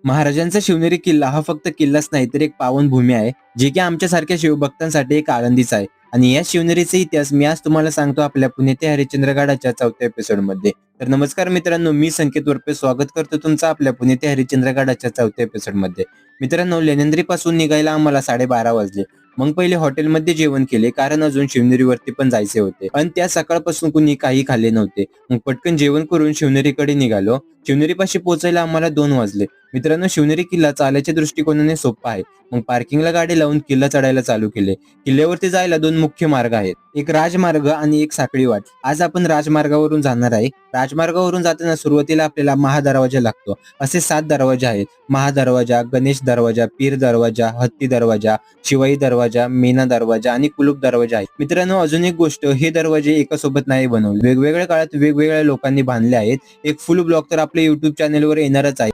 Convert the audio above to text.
महाराजांचा शिवनेरी किल्ला हा फक्त किल्लाच नाही तर एक पावनभूमी आहे, जी की आमच्यासारख्या शिवभक्तांसाठी एक आनंदीच आहे. आणि या शिवनेरीचा इतिहास मी आज तुम्हाला सांगतो आपल्या पुणे ते हरिश्चंद्रगडाच्या 4थ्या एपिसोडमध्ये. तर नमस्कार मित्रांनो, मी संकेत वरपे स्वागत करतो तुमचं आपल्या पुणे ते हरिश्चंद्रगडाच्या 4थ्या एपिसोडमध्ये. मित्रांनो, लेण्यांद्रीपासून निघायला आम्हाला 12:30 वाजले. मग पहिले हॉटेलमध्ये जेवण केले, कारण अजून शिवनेरीवरती पण जायचे होते. पण त्या सकाळपासून कुणी काही खाल्ले नव्हते. मग पटकन जेवण करून शिवनेरीकडे निघालो. शिवनेरीपाशी पोहोचायला आम्हाला 2 वाजले. मित्रांनो, शिवनेरी किल्ला चालायच्या दृष्टिकोनाने सोपा आहे. मग पार्किंगला गाडी लावून किल्ला चढायला चालू केले. किल्ल्यावरती जायला 2 मुख्य मार्ग आहेत, एक राजमार्ग आणि एक साखळी वाट. आज आपण राजमार्गावरून जाणार आहे. राजमार्गावरून जाताना सुरुवातीला आपल्याला महादरवाजा लागतो. असे 7 दरवाजे आहेत: महादरवाजा, गणेश दरवाजा, पीर दरवाजा, हत्ती दरवाजा, शिवाई दरवाजा, मेना दरवाजा आणि कुलूप दरवाजा आहे. मित्रांनो, अजून एक गोष्ट, हे दरवाजे एकासोबत नाही बनवले, वेगवेगळ्या काळात वेगवेगळ्या लोकांनी बांधले आहेत. एक फुल ब्लॉग तर आपल्या युट्यूब चॅनलवर येणारच आहे.